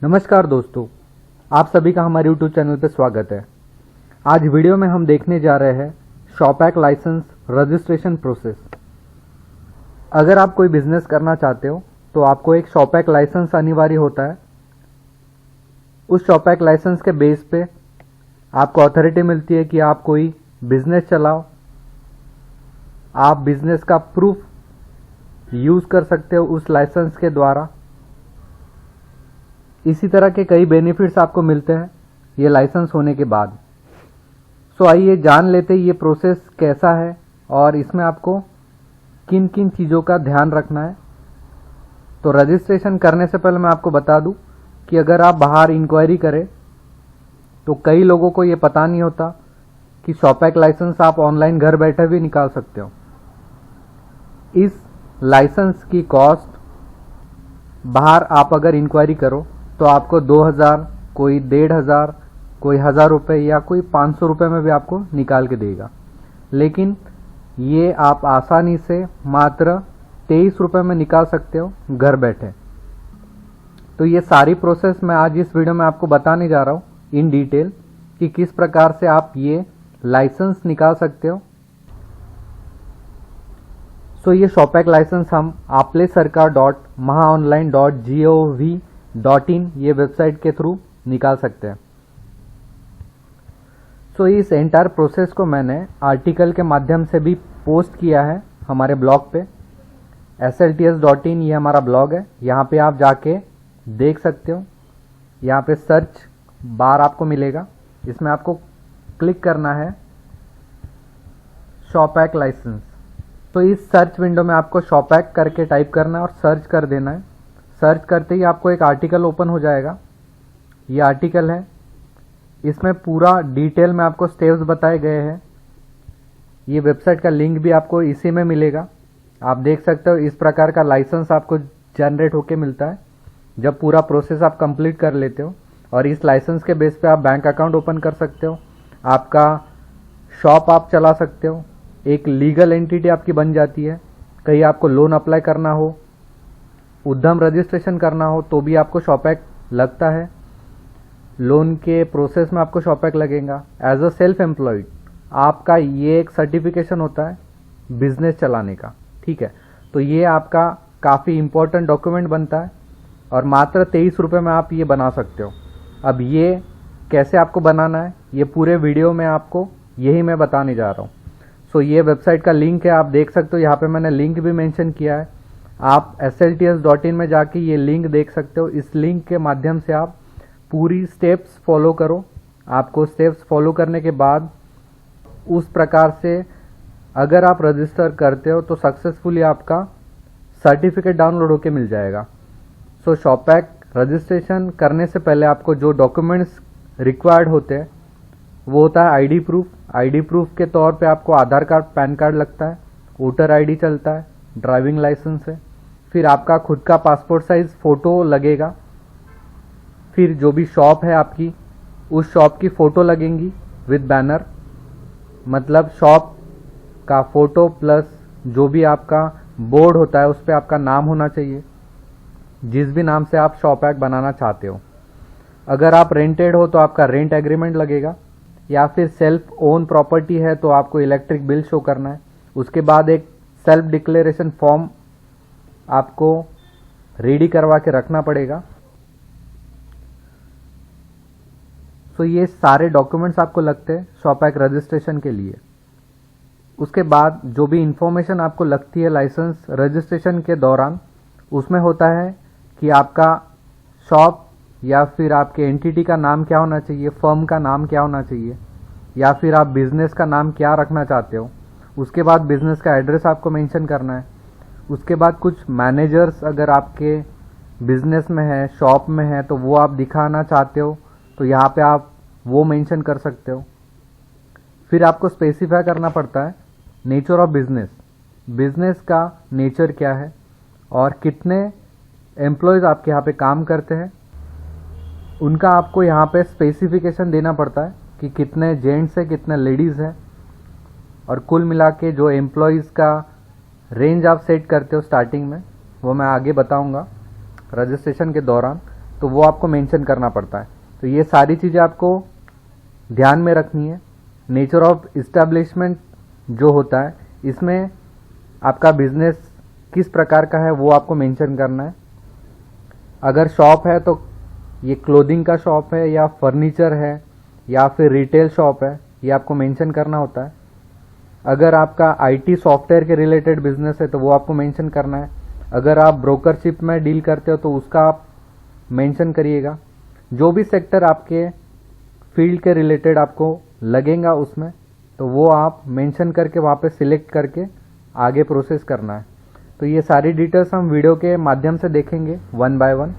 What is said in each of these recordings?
नमस्कार दोस्तों, आप सभी का हमारे YouTube चैनल पर स्वागत है। आज वीडियो में हम देखने जा रहे हैं शॉपैक लाइसेंस रजिस्ट्रेशन प्रोसेस। अगर आप कोई बिजनेस करना चाहते हो तो आपको एक शॉपैक लाइसेंस अनिवार्य होता है। उस शॉपैक लाइसेंस के बेस पे आपको अथॉरिटी मिलती है कि आप कोई बिजनेस चलाओ। आप बिजनेस का प्रूफ यूज कर सकते हो उस लाइसेंस के द्वारा। इसी तरह के कई बेनिफिट्स आपको मिलते हैं ये लाइसेंस होने के बाद। सो आइए जान लेते हैं ये प्रोसेस कैसा है और इसमें आपको किन किन चीज़ों का ध्यान रखना है। तो रजिस्ट्रेशन करने से पहले मैं आपको बता दूं कि अगर आप बाहर इंक्वायरी करें तो कई लोगों को ये पता नहीं होता कि शॉपैक लाइसेंस आप ऑनलाइन घर बैठे भी निकाल सकते हो। इस लाइसेंस की कॉस्ट बाहर आप अगर इंक्वायरी करो तो आपको 2000, कोई 1500, कोई 1000 रुपये या कोई 500 रुपये में भी आपको निकाल के देगा। लेकिन ये आप आसानी से मात्र 23 रुपये में निकाल सकते हो घर बैठे। तो ये सारी प्रोसेस मैं आज इस वीडियो में आपको बताने जा रहा हूँ इन डिटेल कि किस प्रकार से आप ये लाइसेंस निकाल सकते हो। सो ये शॉपैक लाइसेंस हम applycercar.mahaonline.gov.in ये वेबसाइट के थ्रू निकाल सकते हैं। सो इस एंटायर प्रोसेस को मैंने आर्टिकल के माध्यम से भी पोस्ट किया है हमारे ब्लॉग पे। slts.in ये हमारा ब्लॉग है, यहाँ पे आप जाके देख सकते हो। यहाँ पे सर्च बार आपको मिलेगा, इसमें आपको क्लिक करना है शॉपैक लाइसेंस। तो इस सर्च विंडो में आपको शॉपैक करके टाइप करना है और सर्च कर देना है। सर्च करते ही आपको एक आर्टिकल ओपन हो जाएगा। ये आर्टिकल है, इसमें पूरा डिटेल में आपको स्टेप्स बताए गए हैं। ये वेबसाइट का लिंक भी आपको इसी में मिलेगा। आप देख सकते हो इस प्रकार का लाइसेंस आपको जनरेट होके मिलता है जब पूरा प्रोसेस आप कंप्लीट कर लेते हो। और इस लाइसेंस के बेस पे आप बैंक अकाउंट ओपन कर सकते हो, आपका शॉप आप चला सकते हो, एक लीगल एंटिटी आपकी बन जाती है। कहीं आपको लोन अप्लाई करना हो, उद्यम रजिस्ट्रेशन करना हो तो भी आपको शॉपैक लगता है। लोन के प्रोसेस में आपको शॉपैक लगेगा। एज अ सेल्फ एम्प्लॉयड आपका ये एक सर्टिफिकेशन होता है बिजनेस चलाने का, ठीक है। तो ये आपका काफ़ी इम्पोर्टेंट डॉक्यूमेंट बनता है और मात्र 23 रुपये में आप ये बना सकते हो। अब ये कैसे आपको बनाना है ये पूरे वीडियो में आपको यही मैं बताने जा रहा हूँ। सो ये वेबसाइट का लिंक है, आप देख सकते हो। यहाँ पे मैंने लिंक भी मेंशन किया है, आप slts.in में जाके ये लिंक देख सकते हो। इस लिंक के माध्यम से आप पूरी स्टेप्स फॉलो करो। आपको स्टेप्स फॉलो करने के बाद उस प्रकार से अगर आप रजिस्टर करते हो तो सक्सेसफुली आपका सर्टिफिकेट डाउनलोड होके मिल जाएगा। सो शॉपैक रजिस्ट्रेशन करने से पहले आपको जो डॉक्यूमेंट्स रिक्वायर्ड होते हैं वो होता है आईडी प्रूफ। आईडी प्रूफ के तौर पे आपको आधार कार्ड, पैन कार्ड लगता है, वोटर आईडी चलता है, ड्राइविंग लाइसेंस है, फिर आपका खुद का पासपोर्ट साइज फ़ोटो लगेगा, फिर जो भी शॉप है आपकी उस शॉप की फ़ोटो लगेंगी विद बैनर। मतलब शॉप का फ़ोटो प्लस जो भी आपका बोर्ड होता है उस पर आपका नाम होना चाहिए, जिस भी नाम से आप शॉपैक बनाना चाहते हो। अगर आप रेंटेड हो तो आपका रेंट एग्रीमेंट लगेगा, या फिर सेल्फ ओन प्रॉपर्टी है तो आपको इलेक्ट्रिक बिल शो करना है। उसके बाद एक सेल्फ डिक्लेरेशन फॉर्म आपको रेडी करवा के रखना पड़ेगा। सो ये सारे डॉक्यूमेंट्स आपको लगते हैं शॉपैक रजिस्ट्रेशन के लिए। उसके बाद जो भी इंफॉर्मेशन आपको लगती है लाइसेंस रजिस्ट्रेशन के दौरान, उसमें होता है कि आपका शॉप या फिर आपके एंटिटी का नाम क्या होना चाहिए, फर्म का नाम क्या होना चाहिए, या फिर आप बिजनेस का नाम क्या रखना चाहते हो। उसके बाद बिजनेस का एड्रेस आपको मेंशन करना है। उसके बाद कुछ मैनेजर्स अगर आपके बिजनेस में है, शॉप में है, तो वो आप दिखाना चाहते हो तो यहाँ पे आप वो मेंशन कर सकते हो। फिर आपको स्पेसिफाई करना पड़ता है नेचर ऑफ बिजनेस। बिजनेस का नेचर क्या है और कितने एम्प्लॉयज़ आपके यहाँ पे काम करते हैं, उनका आपको यहाँ पे स्पेसिफिकेशन देना पड़ता है कि कितने जेंट्स है, कितने लेडीज़ हैं, और कुल मिला के जो एम्प्लॉयज़ का रेंज आप सेट करते हो स्टार्टिंग में, वो मैं आगे बताऊंगा रजिस्ट्रेशन के दौरान। तो वो आपको मेंशन करना पड़ता है। तो ये सारी चीज़ें आपको ध्यान में रखनी है। नेचर ऑफ इस्टेब्लिशमेंट जो होता है, इसमें आपका बिजनेस किस प्रकार का है वो आपको मेंशन करना है। अगर शॉप है तो ये क्लोथिंग का शॉप है या फर्नीचर है या फिर रिटेल शॉप है, ये आपको मेंशन करना होता है। अगर आपका आईटी सॉफ्टवेयर के रिलेटेड बिजनेस है तो वो आपको मेंशन करना है। अगर आप ब्रोकरशिप में डील करते हो तो उसका आप मेंशन करिएगा। जो भी सेक्टर आपके फील्ड के रिलेटेड आपको लगेगा उसमें, तो वो आप मेंशन करके वहाँ पे सिलेक्ट करके आगे प्रोसेस करना है। तो ये सारी डिटेल्स हम वीडियो के माध्यम से देखेंगे वन बाय वन।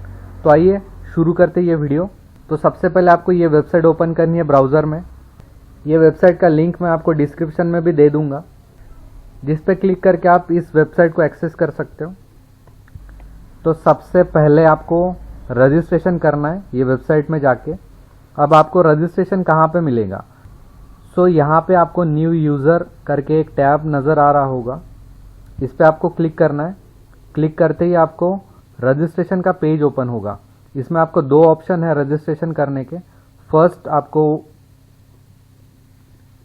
तो आइए शुरू करते हैं ये वीडियो। तो सबसे पहले आपको ये वेबसाइट ओपन करनी है ब्राउज़र में। ये वेबसाइट का लिंक मैं आपको डिस्क्रिप्शन में भी दे दूंगा, जिस पे क्लिक करके आप इस वेबसाइट को एक्सेस कर सकते हो। तो सबसे पहले आपको रजिस्ट्रेशन करना है ये वेबसाइट में जाके। अब आपको रजिस्ट्रेशन कहाँ पे मिलेगा? सो यहाँ पे आपको न्यू यूज़र करके एक टैब नज़र आ रहा होगा, इस पर आपको क्लिक करना है। क्लिक करते ही आपको रजिस्ट्रेशन का पेज ओपन होगा। इसमें आपको दो ऑप्शन है रजिस्ट्रेशन करने के। फर्स्ट आपको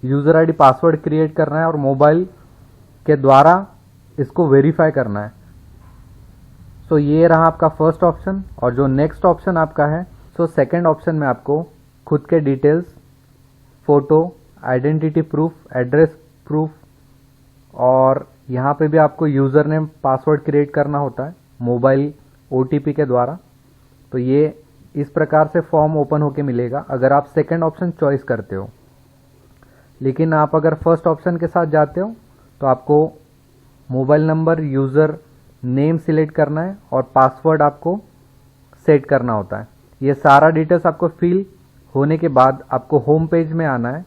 यूज़र आईडी पासवर्ड क्रिएट करना है और मोबाइल के द्वारा इसको वेरीफाई करना है। सो ये रहा आपका फर्स्ट ऑप्शन। और जो नेक्स्ट ऑप्शन आपका है, सो सेकंड ऑप्शन में आपको खुद के details, photo, identity proof, address proof, और यहाँ पे भी आपको यूज़र नेम पासवर्ड क्रिएट करना होता है मोबाइल ओटीपी के द्वारा। तो ये इस प्रकार से फॉर्म ओपन होके मिलेगा अगर आप सेकंड ऑप्शन चॉइस करते हो। लेकिन आप अगर फर्स्ट ऑप्शन के साथ जाते हो तो आपको mobile number, user name select करना है और पासवर्ड आपको सेट करना होता है। ये सारा डिटेल्स आपको फिल होने के बाद आपको होम पेज में आना है।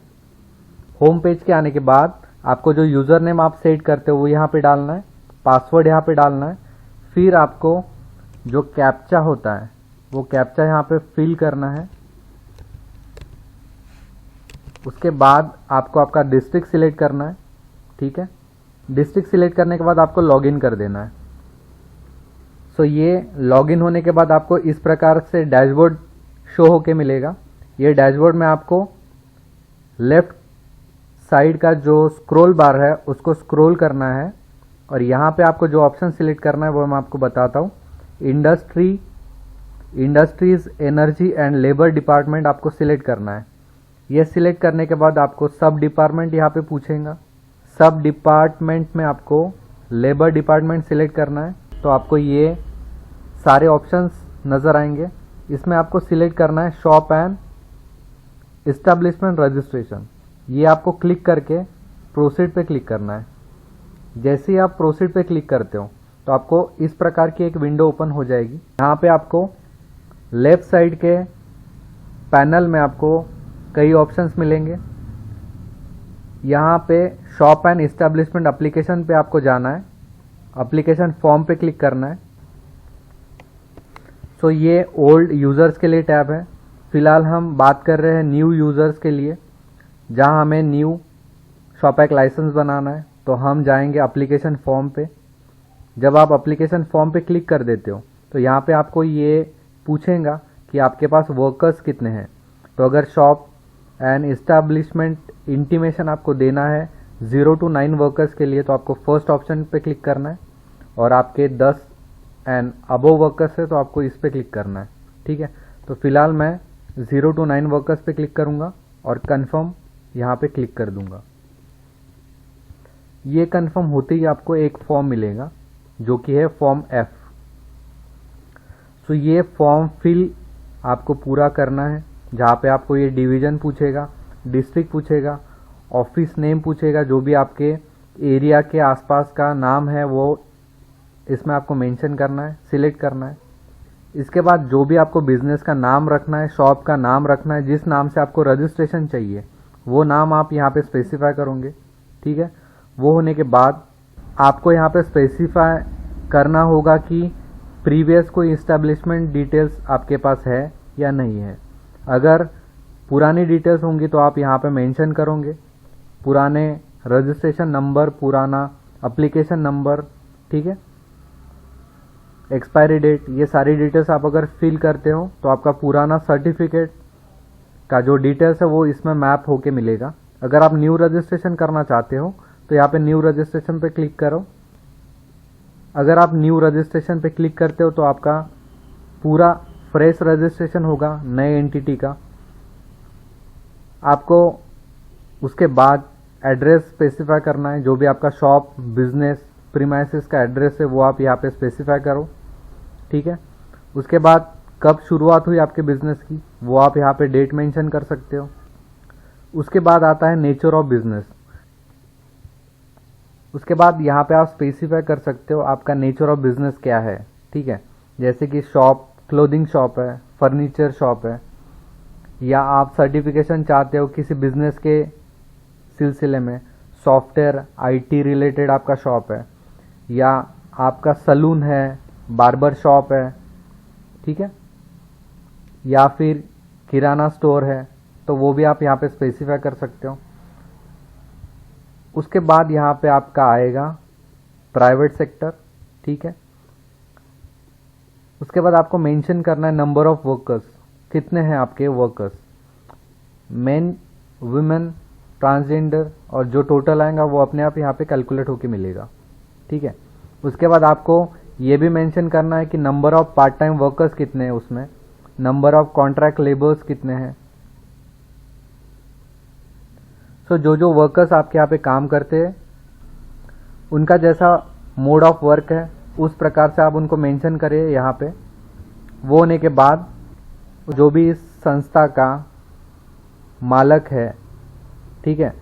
होम पेज के आने के बाद आपको जो यूज़र नेम आप सेट करते हो वो यहाँ पे डालना है, पासवर्ड यहाँ पे डालना है। फिर आपको जो कैप्चा होता है वो कैप्चा यहाँ पे फिल करना है। उसके बाद आपको आपका डिस्ट्रिक्ट सिलेक्ट करना है, ठीक है। डिस्ट्रिक्ट सिलेक्ट करने के बाद आपको लॉगिन कर देना है। सो ये लॉगिन होने के बाद आपको इस प्रकार से डैशबोर्ड शो होके मिलेगा। ये डैशबोर्ड में आपको लेफ्ट साइड का जो स्क्रॉल बार है उसको स्क्रॉल करना है और यहाँ पे आपको जो ऑप्शन सिलेक्ट करना है वो मैं आपको बताता हूँ। Industries, energy and labour department आपको सिलेक्ट करना है। ये सिलेक्ट करने के बाद आपको सब डिपार्टमेंट यहाँ पे पूछेगा। सब डिपार्टमेंट में आपको लेबर डिपार्टमेंट सिलेक्ट करना है। तो आपको ये सारे ऑप्शंस नज़र आएंगे। इसमें आपको सिलेक्ट करना है शॉप एंड इस्टेब्लिशमेंट रजिस्ट्रेशन। ये आपको क्लिक करके प्रोसीड पे क्लिक करना है। जैसे ही आप प्रोसीड पे क्लिक करते हो तो आपको इस प्रकार की एक विंडो ओपन हो जाएगी। यहाँ पे आपको लेफ्ट साइड के पैनल में आपको कई ऑप्शंस मिलेंगे। यहाँ पे शॉप एंड इस्टेब्लिशमेंट एप्लीकेशन पे आपको जाना है, एप्लीकेशन फॉर्म पे क्लिक करना है। सो ये ओल्ड यूज़र्स के लिए टैब है। फिलहाल हम बात कर रहे हैं न्यू यूज़र्स के लिए, जहाँ हमें न्यू शॉपैक लाइसेंस बनाना है। तो हम जाएंगे एप्लीकेशन फॉर्म पे। जब आप एप्लीकेशन फॉर्म पे क्लिक कर देते हो तो यहाँ पे आपको ये पूछेगा कि आपके पास वर्कर्स कितने हैं। तो अगर शॉप एंड इस्टेब्लिशमेंट इंटीमेशन आपको देना है 0 to 9 वर्कर्स के लिए, तो आपको फर्स्ट ऑप्शन पे क्लिक करना है। और आपके 10 एंड अबोव वर्कर्स है तो आपको इस पे क्लिक करना है, ठीक है। तो फिलहाल मैं 0 to 9 वर्कर्स पे क्लिक करूँगा और कन्फर्म यहाँ पे क्लिक कर दूंगा। ये कन्फर्म होते ही आपको एक फॉर्म मिलेगा जो कि है फॉर्म F। सो ये फॉर्म फिल आपको पूरा करना है, जहाँ पे आपको ये डिवीज़न पूछेगा, डिस्ट्रिक्ट पूछेगा, ऑफिस नेम पूछेगा, जो भी आपके एरिया के आसपास का नाम है वो इसमें आपको मेंशन करना है, सिलेक्ट करना है। इसके बाद जो भी आपको बिजनेस का नाम रखना है, शॉप का नाम रखना है, जिस नाम से आपको रजिस्ट्रेशन चाहिए वो नाम आप यहाँ पे स्पेसिफाई करोगे, ठीक है। वो होने के बाद आपको यहाँ पे स्पेसिफाई करना होगा कि प्रीवियस कोई इस्टेब्लिशमेंट डिटेल्स आपके पास है या नहीं है। अगर पुरानी डिटेल्स होंगी तो आप यहाँ पे मेंशन करोगे, पुराने रजिस्ट्रेशन नंबर, पुराना एप्लीकेशन नंबर, ठीक है। एक्सपायरी डेट, ये सारी डिटेल्स आप अगर फिल करते हो तो आपका पुराना सर्टिफिकेट का जो डिटेल्स है वो इसमें मैप होके मिलेगा। अगर आप न्यू रजिस्ट्रेशन करना चाहते हो तो यहाँ पे न्यू रजिस्ट्रेशन पे क्लिक करो। अगर आप न्यू रजिस्ट्रेशन पे क्लिक करते हो तो आपका पूरा फ्रेश रजिस्ट्रेशन होगा नए एंटिटी का। आपको उसके बाद एड्रेस स्पेसिफाई करना है, जो भी आपका शॉप, बिजनेस, प्रीमाइसेस का एड्रेस है वो आप यहाँ पे स्पेसिफाई करो, ठीक है। उसके बाद कब शुरुआत हुई आपके बिजनेस की वो आप यहाँ पे डेट मेंशन कर सकते हो। उसके बाद आता है नेचर ऑफ बिजनेस। उसके बाद यहाँ पे आप स्पेसिफाई कर सकते हो आपका नेचर ऑफ बिजनेस क्या है, ठीक है। जैसे कि शॉप, क्लोथिंग शॉप है, फर्नीचर शॉप है, या आप सर्टिफिकेशन चाहते हो किसी बिजनेस के सिलसिले में, सॉफ्टवेयर आईटी रिलेटेड आपका शॉप है, या आपका सलून है, बार्बर शॉप है, ठीक है, या फिर किराना स्टोर है, तो वो भी आप यहाँ पे स्पेसिफाई कर सकते हो। उसके बाद यहाँ पे आपका आएगा प्राइवेट सेक्टर, ठीक है। उसके बाद आपको मेंशन करना है नंबर ऑफ वर्कर्स, कितने हैं आपके वर्कर्स, मेन, वुमेन, ट्रांसजेंडर, और जो टोटल आएगा वो अपने आप यहाँ पे कैलकुलेट होके मिलेगा, ठीक है। उसके बाद आपको ये भी मेंशन करना है कि number of part time workers कितने हैं उसमें, नंबर ऑफ कॉन्ट्रैक्ट लेबर्स कितने हैं। सो जो वर्कर्स आपके यहाँ पे काम करते हैं उनका जैसा मोड ऑफ वर्क है उस प्रकार से आप उनको मेंशन करिए यहाँ पे। वो होने के बाद जो भी इस संस्था का मालक है, ठीक है,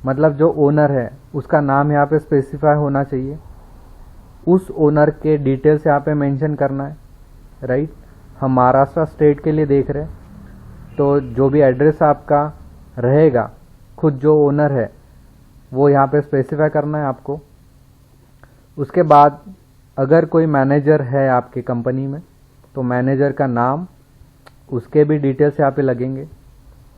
मतलब जो ओनर है उसका नाम यहाँ पे स्पेसिफाई होना चाहिए। उस ओनर के डिटेल्स यहाँ पे मेंशन करना है, राइट। हम महाराष्ट्र स्टेट के लिए देख रहे हैं तो जो भी एड्रेस आपका रहेगा, खुद जो ओनर है वो यहाँ पे स्पेसिफाई करना है आपको। उसके बाद अगर कोई मैनेजर है आपके कंपनी में तो मैनेजर का नाम, उसके भी डिटेल्स यहाँ पे लगेंगे,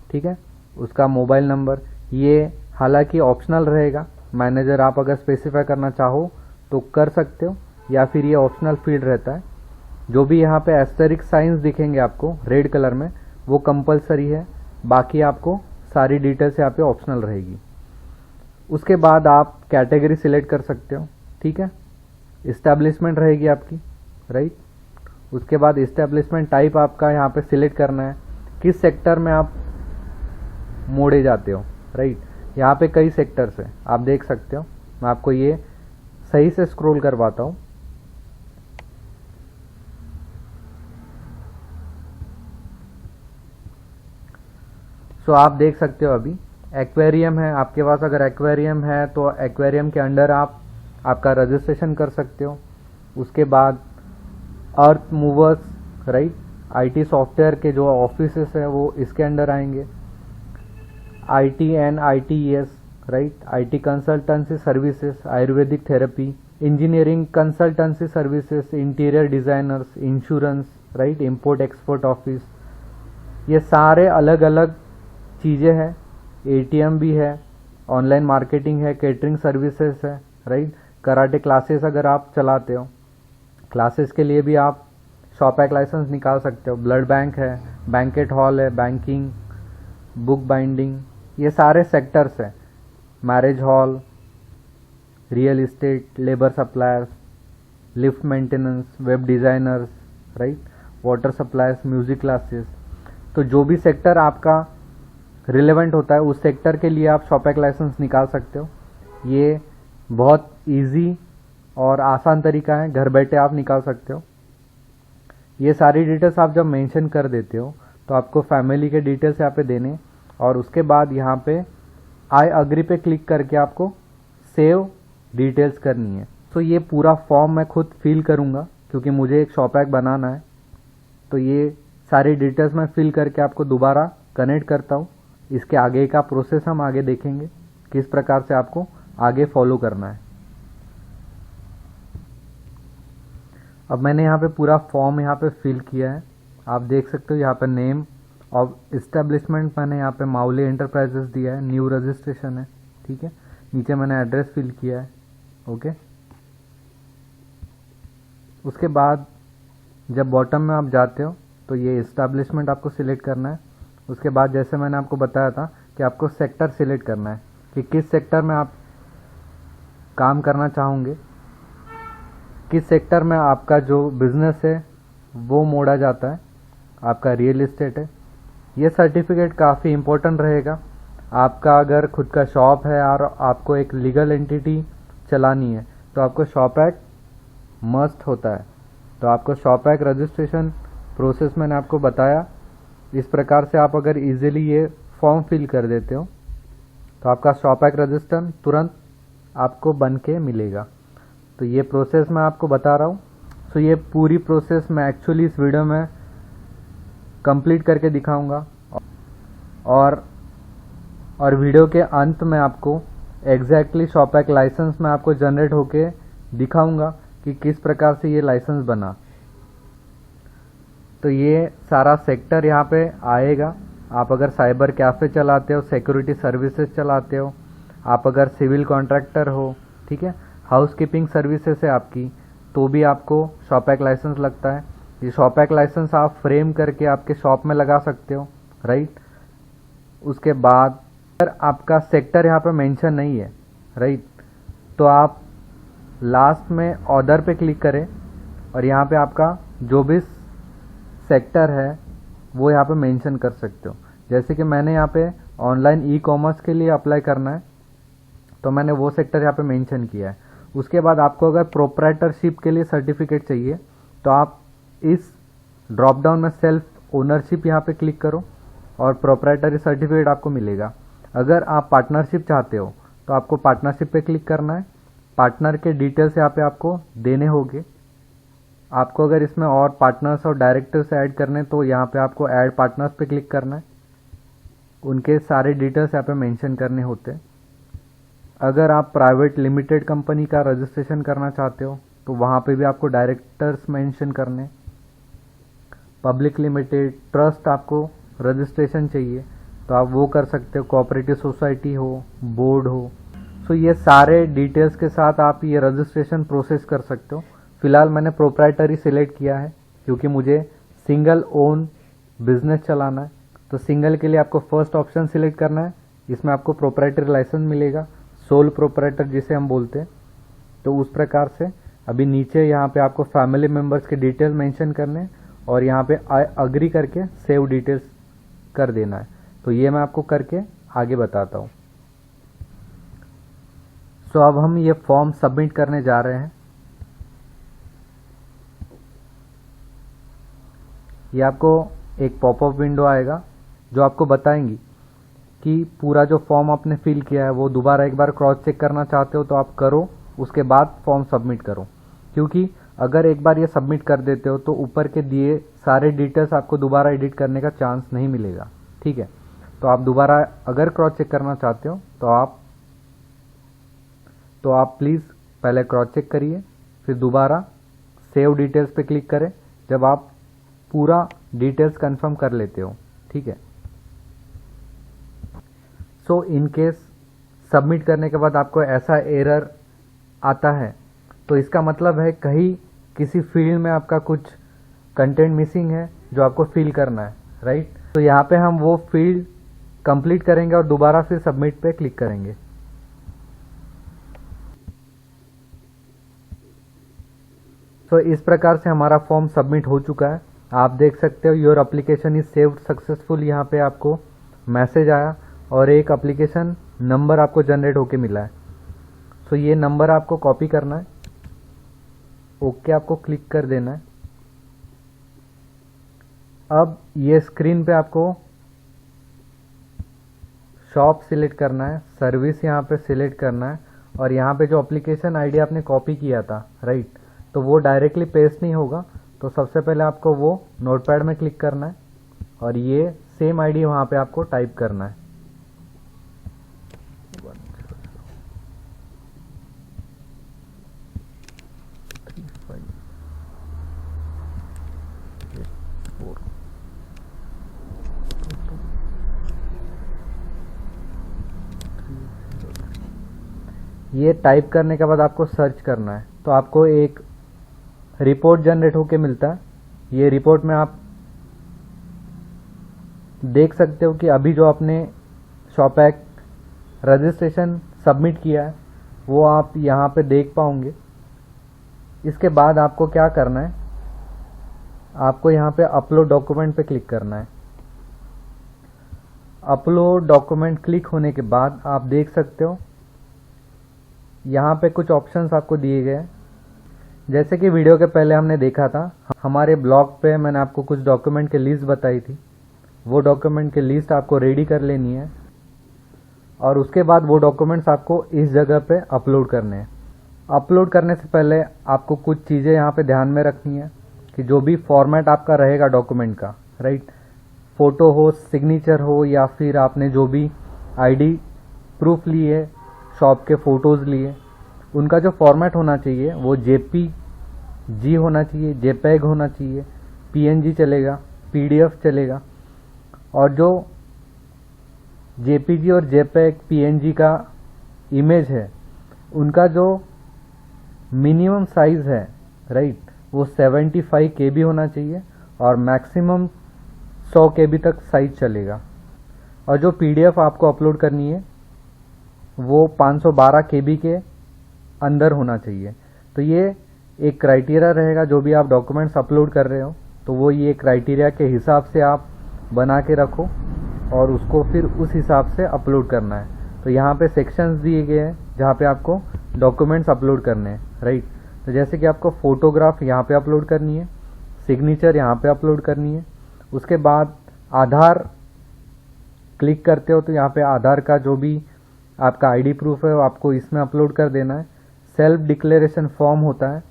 ठीक है, उसका मोबाइल नंबर। ये हालांकि ऑप्शनल रहेगा, मैनेजर आप अगर स्पेसिफाई करना चाहो तो कर सकते हो, या फिर ये ऑप्शनल फील्ड रहता है। जो भी यहाँ पे एस्टेरिक साइंस दिखेंगे आपको रेड कलर में वो कंपलसरी है, बाकी आपको सारी डिटेल्स यहाँ पे ऑप्शनल रहेगी। उसके बाद आप कैटेगरी सिलेक्ट कर सकते हो, ठीक है, इस्टेब्लिशमेंट रहेगी आपकी, राइट। उसके बाद इस्टेब्लिशमेंट टाइप आपका यहाँ पे सिलेक्ट करना है, किस सेक्टर में आप मोड़े जाते हो, राइट। यहाँ पे कई सेक्टर्स हैं, आप देख सकते हो। मैं आपको ये सही से स्क्रॉल करवाता हूँ। सो आप देख सकते हो अभी एक्वेरियम है आपके पास। अगर एक्वेरियम है तो एक्वेरियम के अंडर आप आपका रजिस्ट्रेशन कर सकते हो। उसके बाद अर्थ मूवर्स, राइट, आईटी सॉफ्टवेयर के जो ऑफिसेस है वो इसके अंडर आएंगे। IT and ITS, right, IT consultancy services, Ayurvedic therapy, engineering consultancy services, interior designers, insurance, right, import export office, ये सारे अलग अलग चीज़ें हैं। एटीएम भी है, ऑनलाइन मार्केटिंग है, केटरिंग सर्विसेज है, राइट। कराटे क्लासेस अगर आप चलाते हो, क्लासेस के लिए भी आप शॉपैक लाइसेंस निकाल सकते हो। ब्लड बैंक है, बैंकेट हॉल है, बैंकिंग, बुक बाइंडिंग, ये सारे सेक्टर्स हैं। Marriage hall, real estate, labour suppliers, lift maintenance, web designers, right, water suppliers, music classes. तो जो भी सेक्टर आपका रिलेवेंट होता है उस सेक्टर के लिए आप शॉपैक लाइसेंस निकाल सकते हो। ये बहुत इजी और आसान तरीका है, घर बैठे आप निकाल सकते हो। ये सारी डिटेल्स आप जब मेंशन कर देते हो तो आपको फैमिली के डिटेल्स यहाँ पे देने, और उसके बाद यहाँ पे आई अग्री पे क्लिक करके आपको सेव डिटेल्स करनी है। तो ये पूरा फॉर्म मैं खुद फिल करूँगा क्योंकि मुझे एक शॉपैक बनाना है। तो ये सारी डिटेल्स मैं फिल करके आपको दोबारा कनेक्ट करता हूँ। इसके आगे का प्रोसेस हम आगे देखेंगे किस प्रकार से आपको आगे फॉलो करना है। अब मैंने यहाँ पे पूरा फॉर्म यहाँ पे फिल किया है, आप देख सकते हो। यहाँ पे नेम ऑफ इस्टेब्लिशमेंट मैंने यहाँ पे माउली एंटरप्राइजेस दिया है, न्यू रजिस्ट्रेशन है, ठीक है। नीचे मैंने एड्रेस फिल किया है, ओके। उसके बाद जब बॉटम में आप जाते हो तो ये इस्टेब्लिशमेंट आपको सिलेक्ट करना है। उसके बाद जैसे मैंने आपको बताया था कि आपको सेक्टर सिलेक्ट करना है कि किस सेक्टर में आप काम करना चाहोगे, किस सेक्टर में आपका जो बिजनेस है वो मोड़ा जाता है, आपका रियल एस्टेट है। ये सर्टिफिकेट काफ़ी इम्पोर्टेंट रहेगा। आपका अगर खुद का शॉप है और आपको एक लीगल एंटिटी चलानी है तो आपको शॉप एक्ट मस्ट होता है। तो आपको शॉप एक्ट रजिस्ट्रेशन प्रोसेस मैंने आपको बताया। इस प्रकार से आप अगर इजीली ये फॉर्म फिल कर देते हो तो आपका शॉप एक्ट रजिस्टर तुरंत आपको बन के मिलेगा। तो ये प्रोसेस मैं आपको बता रहा हूँ। सो ये पूरी प्रोसेस मैं एक्चुअली इस वीडियो में कंप्लीट करके दिखाऊंगा और वीडियो के अंत में आपको एग्जैक्टली शॉप एक्ट लाइसेंस में आपको जनरेट होके दिखाऊंगा कि किस प्रकार से ये लाइसेंस बना। तो ये सारा सेक्टर यहाँ पे आएगा। आप अगर साइबर कैफ़े चलाते हो, सिक्योरिटी सर्विसेज चलाते हो, आप अगर सिविल कॉन्ट्रैक्टर हो, ठीक है, हाउसकीपिंग सर्विसेज है आपकी, तो भी आपको शॉप एक्ट लाइसेंस लगता है। ये शॉप एक्ट लाइसेंस आप फ्रेम करके आपके शॉप में लगा सकते हो, राइट। उसके बाद अगर आपका सेक्टर यहाँ पे मेंशन नहीं है, राइट, तो आप लास्ट में ऑर्डर पे क्लिक करें और यहाँ पे आपका जो भी सेक्टर है वो यहाँ पे मेंशन कर सकते हो। जैसे कि मैंने यहाँ पे ऑनलाइन ई कॉमर्स के लिए अप्लाई करना है तो मैंने वो सेक्टर यहाँ पे मेंशन किया है। उसके बाद आपको अगर प्रोप्राइटरशिप के लिए सर्टिफिकेट चाहिए तो आप इस ड्रॉप डाउन में सेल्फ ओनरशिप यहाँ पे क्लिक करो और प्रोप्राइटरी सर्टिफिकेट आपको मिलेगा। अगर आप पार्टनरशिप चाहते हो तो आपको पार्टनरशिप पे क्लिक करना है। पार्टनर के डिटेल्स यहाँ पे आपको देने होंगे। आपको अगर इसमें और पार्टनर्स और डायरेक्टर्स ऐड करने तो यहाँ पे आपको ऐड पार्टनर्स पे क्लिक करना है। उनके सारे डिटेल्स यहाँ पे मेंशन करने होते हैं। अगर आप प्राइवेट लिमिटेड कंपनी का रजिस्ट्रेशन करना चाहते हो तो वहाँ पे भी आपको डायरेक्टर्स मेंशन करने। पब्लिक लिमिटेड ट्रस्ट आपको रजिस्ट्रेशन चाहिए तो आप वो कर सकते हो। कोऑपरेटिव सोसाइटी हो, बोर्ड हो, सो ये सारे डिटेल्स के साथ आप ये रजिस्ट्रेशन प्रोसेस कर सकते हो। फिलहाल मैंने प्रोप्राइटरी सिलेक्ट किया है क्योंकि मुझे सिंगल ओन बिजनेस चलाना है। तो सिंगल के लिए आपको फर्स्ट ऑप्शन सिलेक्ट करना है। इसमें आपको प्रोप्राइटरी लाइसेंस मिलेगा, सोल प्रोप्राइटर जिसे हम बोलते हैं। तो उस प्रकार से अभी नीचे यहाँ पे आपको फैमिली मेम्बर्स के डिटेल मेंशन करने और यहाँ पे आई अग्री करके सेव डिटेल्स कर देना है। तो ये मैं आपको करके आगे बताता हूँ। सो अब हम ये फॉर्म सबमिट करने जा रहे हैं। ये आपको एक पॉपअप विंडो आएगा जो आपको बताएंगी कि पूरा जो फॉर्म आपने फिल किया है वो दोबारा एक बार क्रॉस चेक करना चाहते हो तो आप करो, उसके बाद फॉर्म सबमिट करो। क्योंकि अगर एक बार ये सबमिट कर देते हो तो ऊपर के दिए सारे डिटेल्स आपको दोबारा एडिट करने का चांस नहीं मिलेगा, ठीक है। तो आप दोबारा अगर क्रॉस चेक करना चाहते हो तो आप प्लीज़ पहले क्रॉस चेक करिए, फिर दोबारा सेव डिटेल्स पे क्लिक करें जब आप पूरा डिटेल्स कंफर्म कर लेते हो, ठीक है। सो इन केस सबमिट करने के बाद आपको ऐसा एरर आता है तो इसका मतलब है कहीं किसी फील्ड में आपका कुछ कंटेंट मिसिंग है जो आपको फिल करना है, राइट। तो यहाँ पे हम वो फील्ड कंप्लीट करेंगे और दोबारा फिर सबमिट पे क्लिक करेंगे। तो इस प्रकार से हमारा फॉर्म सबमिट हो चुका है। आप देख सकते हो your application is saved successful. यहाँ पे आपको मैसेज आया और एक एप्लीकेशन नंबर आपको जनरेट होके मिला है। सो ये नंबर आपको कॉपी करना है, ओके आपको क्लिक कर देना है। अब ये स्क्रीन पे आपको शॉप सिलेक्ट करना है, सर्विस यहाँ पे सिलेक्ट करना है और यहाँ पे जो एप्लीकेशन आईडी आपने कॉपी किया था, राइट, तो वो डायरेक्टली पेस्ट नहीं होगा। तो सबसे पहले आपको वो नोटपैड में क्लिक करना है और ये सेम आईडी वहाँ पे आपको टाइप करना है। ये टाइप करने के बाद आपको सर्च करना है तो आपको एक रिपोर्ट जनरेट होके मिलता है। ये रिपोर्ट में आप देख सकते हो कि अभी जो आपने शॉपैक रजिस्ट्रेशन सबमिट किया है वो आप यहाँ पे देख पाओगे। इसके बाद आपको क्या करना है, आपको यहाँ पे अपलोड डॉक्यूमेंट पे क्लिक करना है। अपलोड डॉक्यूमेंट क्लिक होने के बाद आप देख सकते हो यहाँ पे कुछ ऑप्शंस आपको दिए गए हैं। जैसे कि वीडियो के पहले हमने देखा था, हमारे ब्लॉग पे मैंने आपको कुछ डॉक्यूमेंट की लिस्ट बताई थी। वो डॉक्यूमेंट की लिस्ट आपको रेडी कर लेनी है और उसके बाद वो डॉक्यूमेंट्स आपको इस जगह पे अपलोड करने हैं। अपलोड करने से पहले आपको कुछ चीज़ें यहाँ पे ध्यान में रखनी है कि जो भी फॉर्मेट आपका रहेगा डॉक्यूमेंट का, राइट, फ़ोटो हो, सिग्नेचर हो, या फिर आपने जो भी आईडी प्रूफ लिए, शॉप के फ़ोटोज़ लिए, उनका जो फॉर्मेट होना चाहिए वो जेपीजी होना चाहिए, जेपैग होना चाहिए, पीएनजी चलेगा, पीडीएफ चलेगा। और जो जेपीजी और जेपैग पीएनजी का इमेज है उनका जो मिनिमम साइज़ है, राइट, वो 75 KB होना चाहिए और मैक्सिमम 100 KB तक साइज चलेगा। और जो पीडीएफ आपको अपलोड करनी है वो 512 KB के अंदर होना चाहिए। तो ये एक क्राइटेरिया रहेगा, जो भी आप डॉक्यूमेंट्स अपलोड कर रहे हो तो वो ये क्राइटेरिया के हिसाब से आप बना के रखो और उसको फिर उस हिसाब से अपलोड करना है। तो यहाँ पे सेक्शंस दिए गए हैं जहाँ पे आपको डॉक्यूमेंट्स अपलोड करने हैं, राइट। तो जैसे कि आपको फ़ोटोग्राफ यहाँ पे अपलोड करनी है, सिग्नेचर यहाँ पे अपलोड करनी है, उसके बाद आधार क्लिक करते हो तो यहाँ पे आधार का जो भी आपका आईडी प्रूफ है वो आपको इसमें अपलोड कर देना है। सेल्फ डिक्लेरेशन फॉर्म होता है,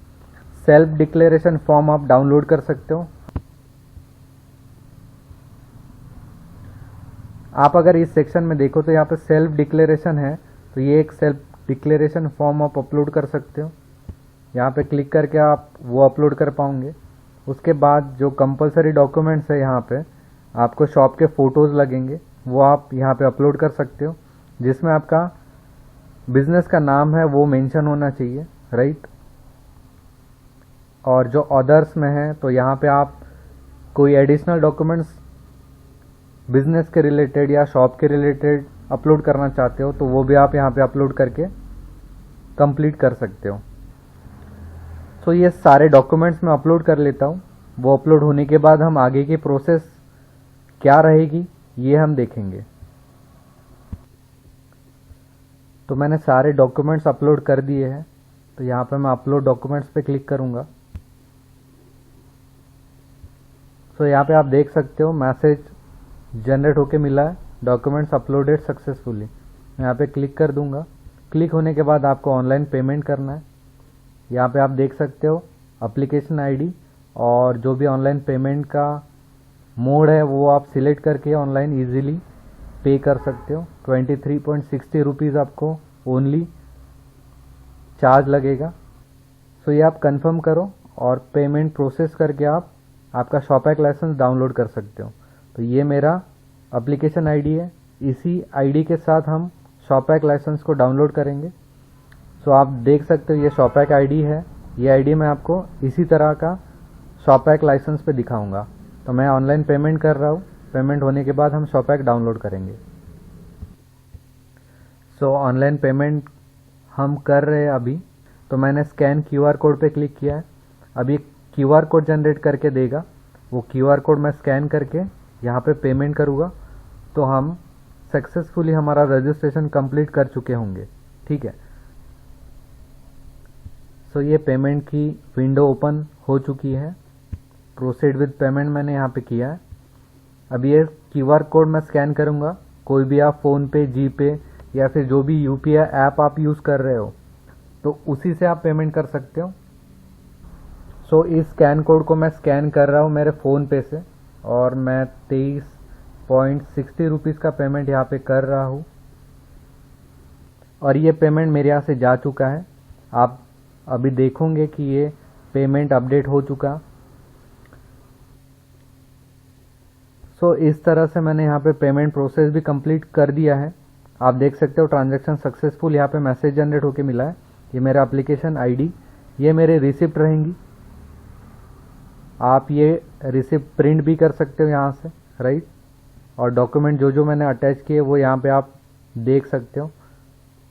सेल्फ डिक्लेरेशन फॉर्म आप डाउनलोड कर सकते हो। आप अगर इस सेक्शन में देखो तो यहाँ पे सेल्फ डिक्लेरेशन है, तो ये एक सेल्फ डिक्लेरेशन फॉर्म आप अपलोड कर सकते हो। यहाँ पे क्लिक करके आप वो अपलोड कर पाओगे। उसके बाद जो कंपलसरी डॉक्यूमेंट्स है, यहाँ पे आपको शॉप के फ़ोटोज़ लगेंगे, वो आप यहाँ पे अपलोड कर सकते हो, जिसमें आपका बिजनेस का नाम है वो मेंशन होना चाहिए, राइट। और जो अदर्स में है तो यहाँ पे आप कोई एडिशनल डॉक्यूमेंट्स बिजनेस के रिलेटेड या शॉप के रिलेटेड अपलोड करना चाहते हो तो वो भी आप यहाँ पे अपलोड करके कंप्लीट कर सकते हो। तो ये सारे डॉक्यूमेंट्स मैं अपलोड कर लेता हूँ। वो अपलोड होने के बाद हम आगे की प्रोसेस क्या रहेगी ये हम देखेंगे। तो मैंने सारे डॉक्यूमेंट्स अपलोड कर दिए हैं, तो यहाँ पे मैं अपलोड डॉक्यूमेंट्स पे क्लिक करूँगा। तो यहाँ पे आप देख सकते हो मैसेज जनरेट होके मिला है, डॉक्यूमेंट्स अपलोडेड सक्सेसफुली। यहाँ पे क्लिक कर दूंगा। क्लिक होने के बाद आपको ऑनलाइन पेमेंट करना है। यहाँ पे आप देख सकते हो एप्लीकेशन आईडी और जो भी ऑनलाइन पेमेंट का मोड है वो आप सिलेक्ट करके ऑनलाइन इजीली पे कर सकते हो। 23.60 रुपीज़ आपको ओनली चार्ज लगेगा। सो ये आप कंफर्म करो और पेमेंट प्रोसेस करके आप आपका शॉपैक लाइसेंस डाउनलोड कर सकते हो। तो ये मेरा एप्लीकेशन आईडी है, इसी आईडी के साथ हम शॉपैक लाइसेंस को डाउनलोड करेंगे। सो आप देख सकते हो ये शॉपैक आईडी है, ये आईडी मैं आपको इसी तरह का शॉपैक लाइसेंस पे दिखाऊंगा। तो मैं ऑनलाइन पेमेंट कर रहा हूँ, पेमेंट होने के बाद हम शॉपैक डाउनलोड करेंगे। सो ऑनलाइन पेमेंट हम कर रहे हैं अभी। तो मैंने स्कैन क्यूआर कोड पे क्लिक किया है। अभी क्यूआर कोड जनरेट करके देगा, वो क्यूआर कोड मैं स्कैन करके यहाँ पे पेमेंट करूँगा तो हम सक्सेसफुली हमारा रजिस्ट्रेशन कंप्लीट कर चुके होंगे, ठीक है। सो ये पेमेंट की विंडो ओपन हो चुकी है। प्रोसीड विद पेमेंट मैंने यहाँ पे किया है। अब ये क्यूआर कोड मैं स्कैन करूँगा। कोई भी आप फ़ोन पे, जी पे या फिर जो भी यूपीआई ऐप आप यूज़ कर रहे हो तो उसी से आप पेमेंट कर सकते हो। सो इस स्कैन कोड को मैं स्कैन कर रहा हूँ मेरे फ़ोन पे से और मैं 23.60 रुपीज़ का पेमेंट यहाँ पे कर रहा हूँ और ये पेमेंट मेरे यहाँ से जा चुका है। आप अभी देखोगे कि ये पेमेंट अपडेट हो चुका। सो इस तरह से मैंने यहाँ पे पेमेंट प्रोसेस भी कंप्लीट कर दिया है। आप देख सकते हो ट्रांजैक्शन सक्सेसफुल यहाँ पे मैसेज जनरेट होके मिला है। ये मेरा एप्लीकेशन आईडी, ये मेरे रिसिप्ट रहेंगी। आप ये रिसिप्ट प्रिंट भी कर सकते हो यहाँ से, राइट। और डॉक्यूमेंट जो जो मैंने अटैच किए वो यहाँ पे आप देख सकते हो।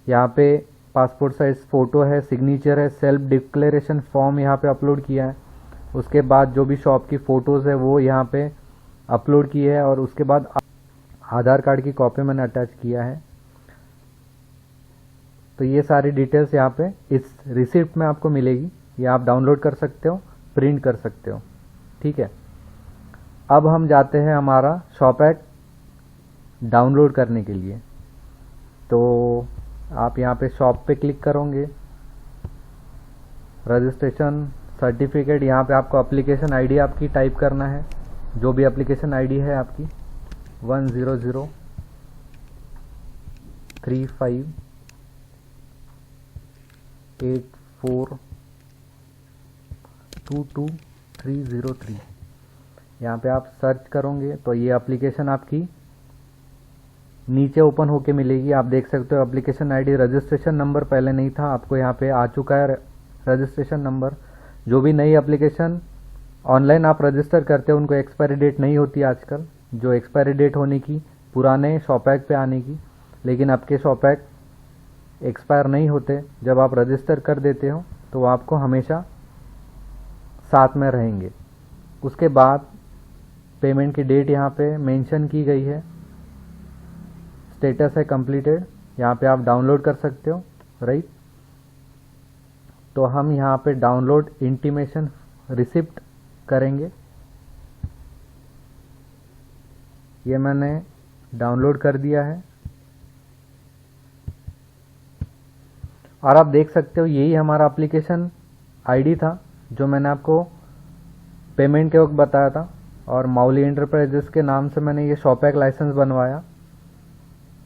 यहाँ पे पासपोर्ट साइज फ़ोटो है, सिग्नेचर है, सेल्फ डिक्लेरेशन फॉर्म यहाँ पे अपलोड किया है। उसके बाद जो भी शॉप की फ़ोटोज़ है वो यहाँ पे अपलोड की है, और उसके बाद आधार कार्ड की कॉपी मैंने अटैच किया है। तो ये सारी डिटेल्स यहाँ पे इस रिसिप्ट में आपको मिलेगी, ये आप डाउनलोड कर सकते हो, प्रिंट कर सकते हो, ठीक है। अब हम जाते हैं हमारा शॉपैक डाउनलोड करने के लिए। तो आप यहाँ पे शॉप पे क्लिक करोगे, रजिस्ट्रेशन सर्टिफिकेट, यहाँ पे आपको एप्लीकेशन आईडी आपकी टाइप करना है, जो भी एप्लीकेशन आईडी है आपकी 1003584222303। यहाँ पे आप सर्च करोगे तो ये एप्लीकेशन आपकी नीचे ओपन होके मिलेगी। आप देख सकते हो एप्लीकेशन आईडी, रजिस्ट्रेशन नंबर पहले नहीं था, आपको यहाँ पे आ चुका है रजिस्ट्रेशन नंबर। जो भी नई एप्लीकेशन ऑनलाइन आप रजिस्टर करते हो उनको एक्सपायरी डेट नहीं होती आजकल, जो एक्सपायरी डेट होने की पुराने शॉपैक पे आने की, लेकिन आपके शॉपैक एक्सपायर नहीं होते। जब आप रजिस्टर कर देते हो तो वो आपको हमेशा साथ में रहेंगे। उसके बाद पेमेंट की डेट यहाँ पे मेंशन की गई है, स्टेटस है कंप्लीटेड, यहाँ पे आप डाउनलोड कर सकते हो, राइट। तो हम यहाँ पे डाउनलोड इंटीमेशन रिसिप्ट करेंगे। ये मैंने डाउनलोड कर दिया है, और आप देख सकते हो यही हमारा एप्लीकेशन आईडी था जो मैंने आपको पेमेंट के वक्त बताया था, और माउली एंटरप्राइजेस के नाम से मैंने ये शॉपैक लाइसेंस बनवाया।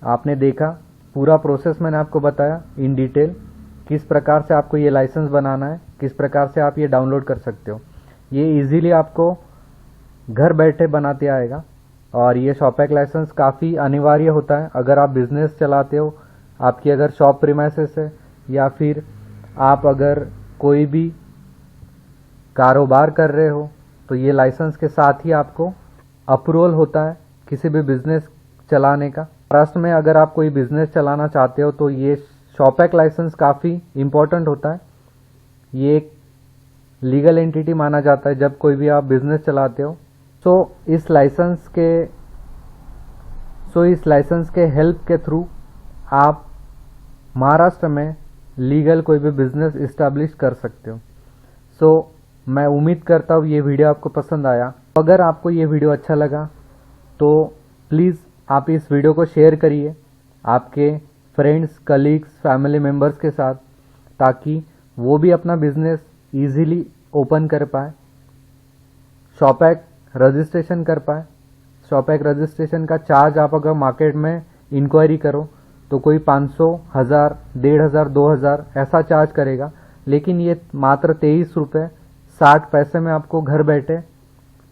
आपने देखा पूरा प्रोसेस मैंने आपको बताया इन डिटेल, किस प्रकार से आपको ये लाइसेंस बनाना है, किस प्रकार से आप ये डाउनलोड कर सकते हो। ये इजीली आपको घर बैठे बनाते आएगा, और ये शॉपैक लाइसेंस काफ़ी अनिवार्य होता है अगर आप बिजनेस चलाते हो, आपकी अगर शॉप प्रीमाइसेस है, या फिर आप अगर कोई भी कारोबार कर रहे हो, तो ये लाइसेंस के साथ ही आपको अप्रूवल होता है किसी भी बिजनेस चलाने का। महाराष्ट्र में अगर आप कोई बिजनेस चलाना चाहते हो तो ये शॉपैक लाइसेंस काफ़ी इम्पोर्टेंट होता है। ये एक लीगल एंटिटी माना जाता है जब कोई भी आप बिजनेस चलाते हो। इस लाइसेंस के हेल्प के थ्रू आप महाराष्ट्र में लीगल कोई भी बिजनेस इस्टेब्लिश कर सकते हो। मैं उम्मीद करता हूँ ये वीडियो आपको पसंद आया। अगर आपको ये वीडियो अच्छा लगा तो प्लीज़ आप इस वीडियो को शेयर करिए आपके फ्रेंड्स, कलीग्स, फैमिली मेम्बर्स के साथ, ताकि वो भी अपना बिजनेस इजीली ओपन कर पाए, शॉपैक रजिस्ट्रेशन कर पाए। शॉपैक रजिस्ट्रेशन का चार्ज आप अगर मार्केट में इंक्वायरी करो तो कोई 500, 1000, 1500, 2000 ऐसा चार्ज करेगा, लेकिन ये मात्र 23 रुपये 60 पैसे में आपको घर बैठे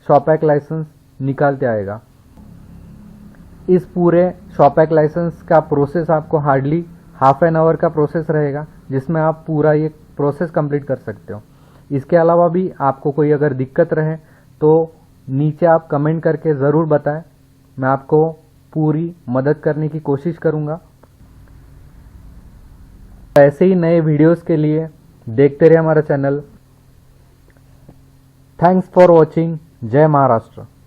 शॉपैक लाइसेंस निकालते आएगा। इस पूरे शॉपैक लाइसेंस का प्रोसेस आपको हार्डली हाफ एन आवर का प्रोसेस रहेगा, जिसमें आप पूरा ये प्रोसेस कंप्लीट कर सकते हो। इसके अलावा भी आपको कोई अगर दिक्कत रहे तो नीचे आप कमेंट करके ज़रूर बताएं, मैं आपको पूरी मदद करने की कोशिश करूँगा। ऐसे ही नए वीडियोस के लिए देखते रहिए हमारा चैनल। Thanks for watching. जय महाराष्ट्र।